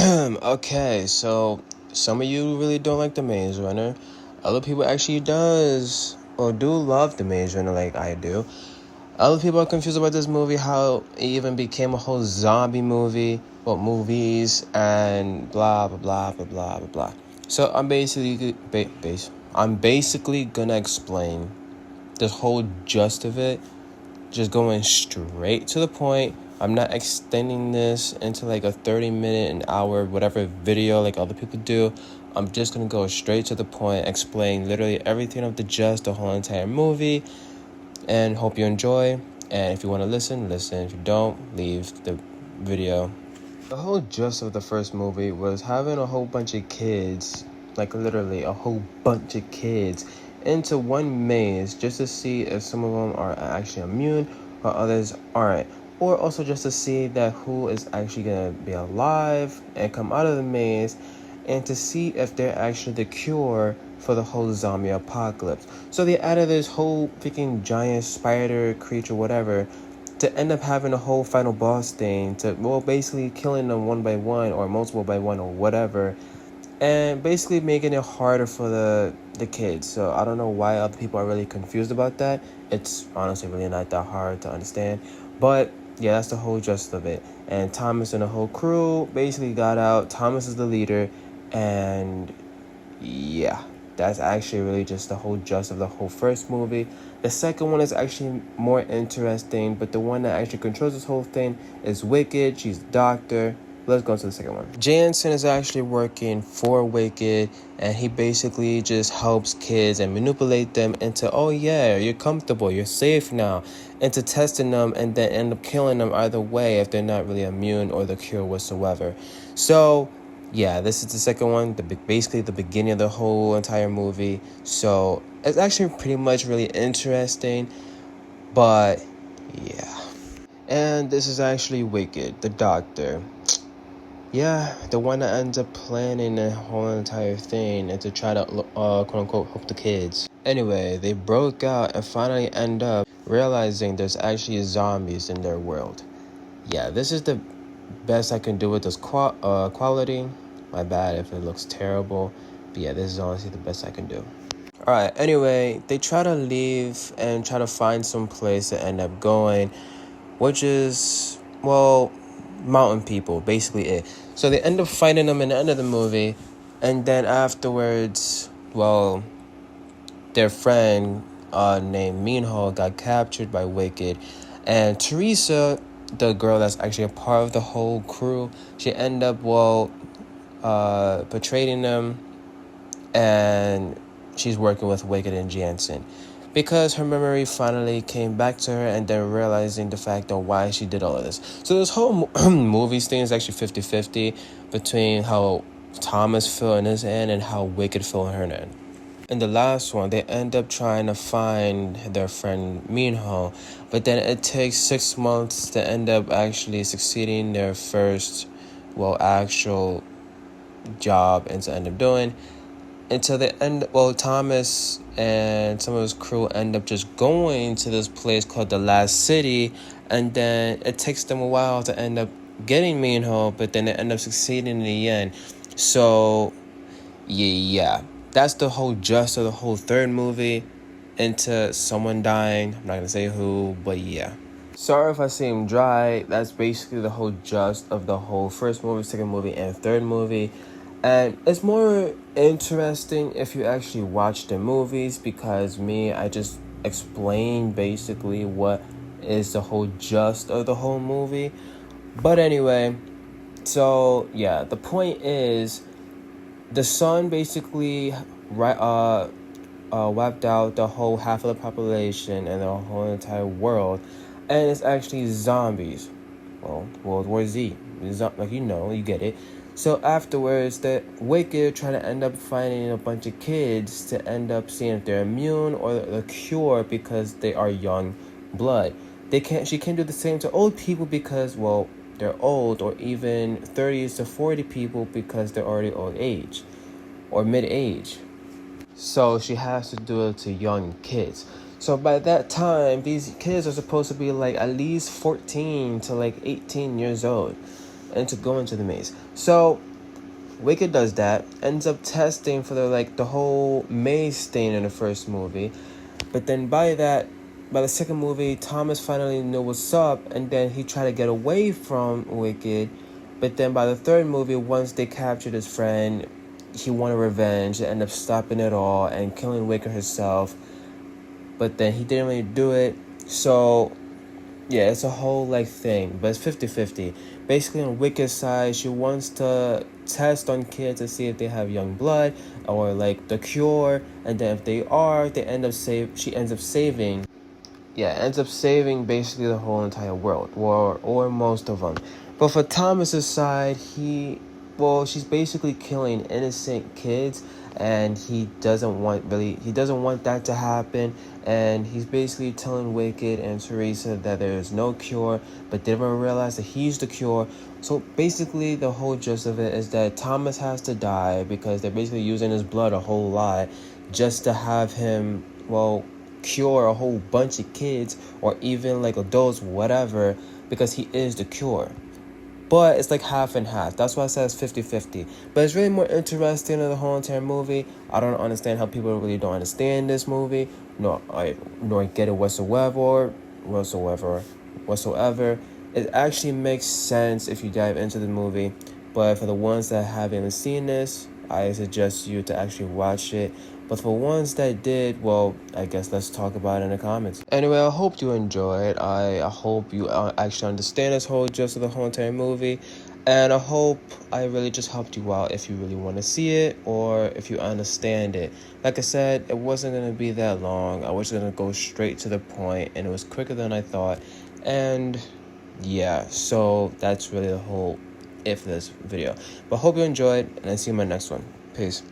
Okay, so some of you really don't like the Maze Runner. Other people actually does or do love the Maze Runner like I do. Other people are confused about this movie, how it even became a whole zombie movie, well, movies and blah blah blah blah blah blah blah. So I'm basically gonna explain the whole gist of it, just going straight to the point. I'm not extending this into like a 30-minute, an hour, whatever video like other people do. I'm just gonna go straight to the point, explain literally everything of the gist, the whole entire movie, and hope you enjoy. And if you want to listen. If you don't, leave the video. The whole gist of the first movie was having a whole bunch of kids, like literally a whole bunch of kids, into one maze just to see if some of them are actually immune or others aren't. Or also just to see that who is actually going to be alive and come out of the maze, and to see if they're actually the cure for the whole zombie apocalypse. So they added this whole freaking giant spider creature, whatever, to end up having a whole final boss thing, to, well, basically killing them one by one or multiple by one or whatever, and basically making it harder for the kids. So I don't know why other people are really confused about that. It's honestly really not that hard to understand, but yeah, that's the whole gist of it. And Thomas and the whole crew basically got out. Thomas is the leader, and yeah, that's actually really just the whole gist of the whole first movie. The second one is actually more interesting, but the one that actually controls this whole thing is Wicked. She's the doctor. Let's go to the second one. Jansen is actually working for Wicked, and he basically just helps kids and manipulate them into, oh yeah, you're comfortable, you're safe now, into testing them and then end up killing them either way if they're not really immune or the cure whatsoever. So yeah, this is the second one, basically the beginning of the whole entire movie. So it's actually pretty much really interesting, but yeah. And this is actually Wicked, the doctor. Yeah, the one that ends up planning the whole entire thing and to try to, quote-unquote, help the kids. Anyway, they broke out and finally end up realizing there's actually zombies in their world. Yeah, this is the best I can do with this quality. My bad if it looks terrible. But yeah, this is honestly the best I can do. Alright, anyway, they try to leave and try to find some place to end up going, which is, well, mountain people, basically it. So they end up fighting them in the end of the movie, and then afterwards, well, their friend named Minho got captured by Wicked, and Teresa, the girl that's actually a part of the whole crew, she ended up, betraying them, and she's working with Wicked and Jansen because her memory finally came back to her, and then realizing the fact of why she did all of this. So this whole movies thing is actually 50-50 between how Thomas feel in his end and how Wicked feel in her end. In the last one, they end up trying to find their friend Minho, but then it takes 6 months to end up actually succeeding their first, actual job and to end up doing. Until the end, Thomas and some of his crew end up just going to this place called the Last City, and then it takes them a while to end up getting Minho, but then they end up succeeding in the end. So, yeah, that's the whole gist of the whole third movie, into someone dying. I'm not gonna say who, but yeah. Sorry if I seem dry. That's basically the whole gist of the whole first movie, second movie, and third movie. And it's more interesting if you actually watch the movies, because I just explain basically what is the whole gist of the whole movie. But anyway, so yeah, the point is the sun basically wiped out the whole half of the population and the whole entire world, and it's actually zombies. Well, World War Z, like you get it. So afterwards, the Wicked try to end up finding a bunch of kids to end up seeing if they're immune or the cure, because they are young blood. She can't do the same to old people because, they're old, or even 30s to 40 people because they're already old age or mid-age. So she has to do it to young kids. So by that time, these kids are supposed to be like at least 14 to like 18 years old, and to go into the maze. So Wicked does that, ends up testing for the whole maze stain in the first movie, but then by the second movie, Thomas finally knew what's up, and then he tried to get away from Wicked, but then by the third movie, once they captured his friend, he wanted revenge, and ended up stopping it all and killing Wicked herself, but then he didn't really do it, so yeah, it's a whole thing, but it's 50-50. Basically, on Wicked's side, she wants to test on kids to see if they have young blood or the cure, and then if they are, she ends up saving. Yeah, ends up saving basically the whole entire world, or most of them. But for Thomas's side, she's basically killing innocent kids, and he doesn't want that to happen, and he's basically telling Wicked and Teresa that there is no cure, but they never realize that he's the cure. So basically, the whole gist of it is that Thomas has to die because they're basically using his blood a whole lot just to have him, cure a whole bunch of kids or even adults, whatever, because he is the cure. But it's half and half. That's why I said it's 50-50. But it's really more interesting than the whole entire movie. I don't understand how people really don't understand this movie, nor get it whatsoever. It actually makes sense if you dive into the movie. But for the ones that haven't seen this, I suggest you to actually watch it. But for ones that did, I guess let's talk about it in the comments. Anyway, I hope you enjoyed. I hope you actually understand this whole gist of the whole entire movie. And I hope I really just helped you out if you really want to see it or if you understand it. Like I said, it wasn't going to be that long. I was going to go straight to the point, and it was quicker than I thought. And yeah, so that's really the whole if this video. But hope you enjoyed, and I'll see you in my next one. Peace.